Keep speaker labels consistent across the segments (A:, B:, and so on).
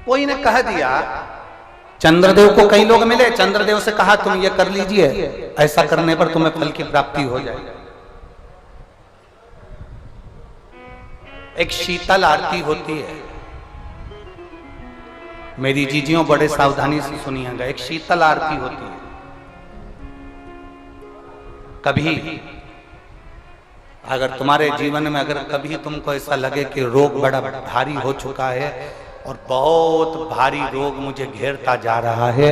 A: कोई ने कह दिया, चंद्रदेव को कई लोग मिले, चंद्रदेव से कहा तुम ये कर लीजिए, ऐसा करने पर तुम्हें फल की प्राप्ति हो जाएगी। एक शीतल आरती होती है, मेरी जीजियों बड़े सावधानी से सुनिएगा। एक शीतल आरती होती है। कभी अगर तुम्हारे जीवन में अगर कभी तुमको ऐसा लगे कि रोग बड़ा भारी हो चुका है और बहुत भारी रोग मुझे घेरता जा रहा है,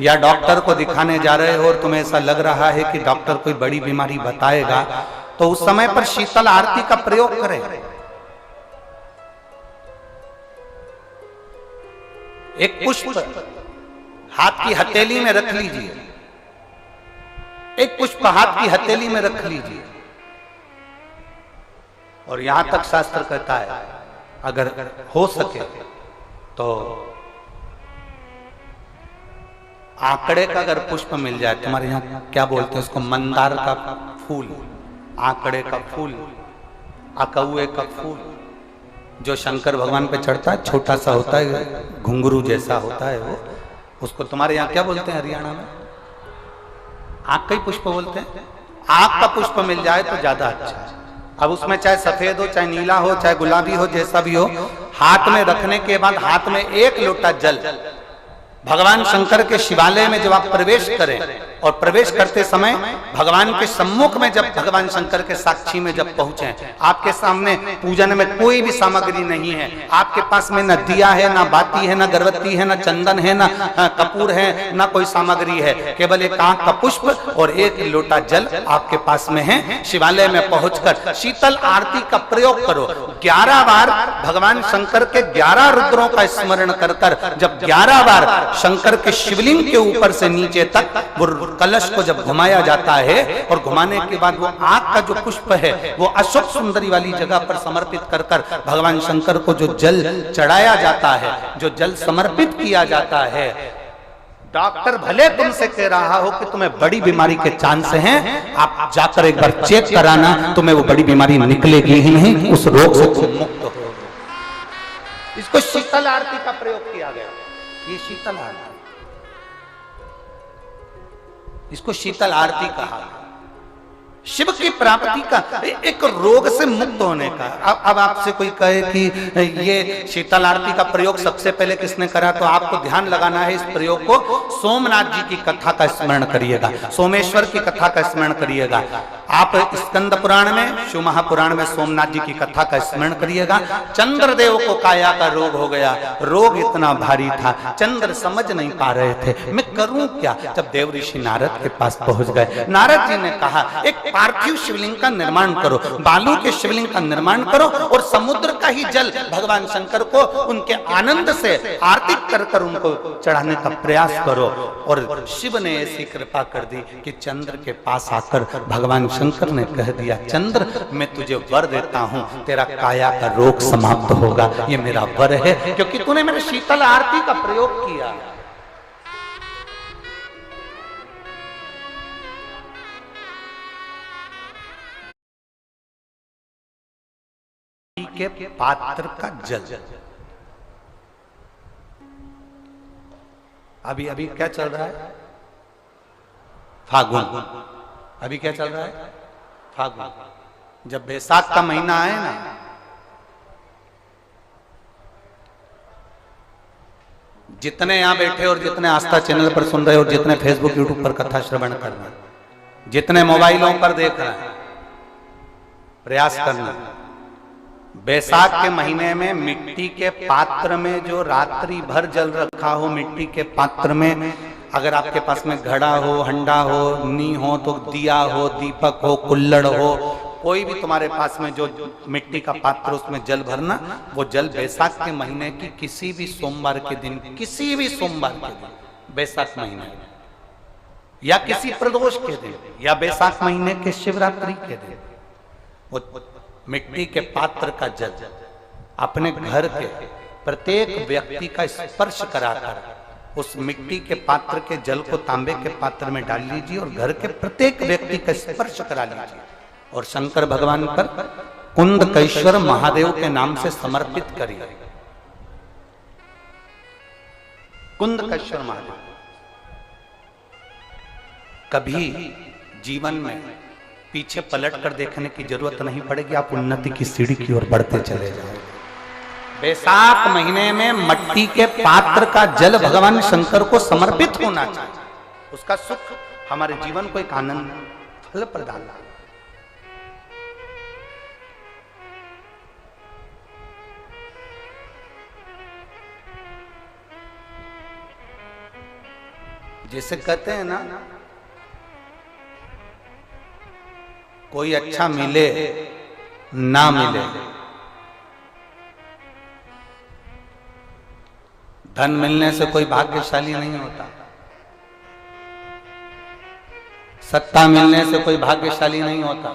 A: या डॉक्टर को दिखाने जा रहे हो और तुम्हें ऐसा लग रहा है कि डॉक्टर कोई बड़ी बीमारी बताएगा, तो उस समय पर शीतल आरती का प्रयोग करें। एक पुष्प हाथ की हथेली में रख लीजिए, एक पुष्प हाथ की हथेली में रख लीजिए, और यहां तक शास्त्र कहता है अगर हो सके तो आंकड़े का अगर पुष्प मिल जाए, तुम्हारे यहां क्या बोलते हैं उसको, मंदार का फूल, आंकड़े का फूल, अकौए का फूल, जो शंकर भगवान पे चढ़ता है, छोटा सा होता है, घुंघरू जैसा होता है वो, उसको तुम्हारे यहाँ क्या बोलते हैं हरियाणा में? आंख का ही पुष्प बोलते हैं। आंख का पुष्प मिल जाए तो ज्यादा अच्छा है। अब उसमें चाहे सफेद हो, चाहे नीला हो, चाहे गुलाबी हो, जैसा भी हो, हाथ में रखने के बाद हाथ में एक लोटा जल, भगवान शंकर के शिवालय में जब आप प्रवेश करें और प्रवेश करते समय भगवान के सम्मुख में, जब भगवान शंकर के साक्षी में जब पहुंचे, आपके सामने पूजन में कोई भी सामग्री नहीं है, आपके पास में न दिया है, ना बाती है, ना गर्भवती है, ना चंदन है, ना कपूर है, ना कोई सामग्री है, केवल एक आंख का पुष्प और एक लोटा जल आपके पास में है। शिवालय में पहुंचकर शीतल आरती का प्रयोग करो। 11 बार भगवान शंकर के 11 रुद्रों का स्मरण कर कर जब 11 बार शंकर के शिवलिंग के ऊपर से नीचे तक वो कलश को जब घुमाया जाता है, और घुमाने के बाद वो आग का जो पुष्प है वो अशोक सुंदरी वाली जगह पर समर्पित कर कर भगवान शंकर को जो जल चढ़ाया जाता है, जो जल समर्पित किया जाता है, डॉक्टर भले तुमसे कह रहा हो कि तुम्हें बड़ी बीमारी के चांस हैं, आप जाकर एक बार चेक कराना, तुम्हें वो बड़ी बीमारी निकलेगी ही नहीं, उस रोग से तुम मुक्त हो। इसको शीतल आरती का प्रयोग किया गया। ये शीतल आरती, इसको शीतल आरती कहा। शिव की प्राप्ति का, एक रोग से मुक्त होने का। अब आपसे कोई कहे कि ये शीतल आरती का प्रयोग सबसे पहले किसने करा, तो आपको ध्यान लगाना है इस प्रयोग को। सोमनाथ जी की कथा का स्मरण करिएगा, सोमेश्वर की कथा का स्मरण करिएगा। आप स्कंद पुराण में, शिव महापुराण में सोमनाथ जी की कथा का स्मरण करिएगा। चंद्रदेव को काया का रोग हो गया, रोग इतना भारी था, चंद्र समझ नहीं पा रहे थे मैं करूं क्या। जब देव ऋषि नारद के पास पहुंच गए, नारद जी ने कहा एक पार्थिव शिवलिंग का निर्माण करो, बालू के शिवलिंग का निर्माण करो, और समुद्र का ही जल भगवान शंकर को उनके आनंद से आरती कर कर उनको चढ़ाने का प्रयास करो। और शिव ने ऐसी कृपा कर दी कि चंद्र के पास आकर भगवान शंकर ने कह दिया, चंद्र मैं तुझे वर देता हूं, तेरा काया का रोग समाप्त होगा, ये मेरा वर है, क्योंकि तूने मेरे शीतल आरती का प्रयोग किया। के पात्र का जल, अभी अभी क्या चल रहा है, फागुन। अभी क्या चल रहा है, फागुन। जब बैसाख का महीना आए ना, जितने यहां बैठे और जितने आस्था चैनल पर सुन रहे और जितने फेसबुक यूट्यूब पर कथा श्रवण कर रहे, जितने मोबाइलों पर देख रहे हैं, प्रयास करना, बैसाख के महीने में मिट्टी के पात्र में जो रात्रि भर जल रखा हो, मिट्टी के पात्र में, अगर आपके पास में घड़ा हो, हंडा हो, नी हो, तो दिया हो, दीपक हो, कुल्लड़ हो, कोई भी तुम्हारे पास में जो मिट्टी का पात्र, उसमें जल भरना। वो जल बैसाख के महीने की किसी भी सोमवार के दिन, किसी भी सोमवार के दिन, बैसाख महीने या किसी प्रदोष के दिन, या बैसाख महीने के शिवरात्रि के दिन, वो मिट्टी के पात्र का जल अपने घर के प्रत्येक व्यक्ति का स्पर्श कराकर उस मिट्टी के पात्र के जल को तांबे के पात्र में डाल लीजिए और घर के प्रत्येक व्यक्ति का स्पर्श करा लीजिए और शंकर भगवान पर कुंडकेश्वर महादेव के नाम से समर्पित करिए। कुंदकेश्वर महादेव। कभी जीवन में पीछे पलट कर देखने की जरूरत नहीं पड़ेगी, आप उन्नति की सीढ़ी की ओर बढ़ते चले जाओगे। बैसाख महीने में मट्टी के पात्र का जल भगवान शंकर को समर्पित होना चाहिए, उसका सुख हमारे जीवन को एक आनंद फल प्रदान। जैसे कहते हैं ना, कोई अच्छा मिले ना मिले, धन मिलने से कोई भाग्यशाली नहीं होता, सत्ता मिलने से कोई भाग्यशाली नहीं होता,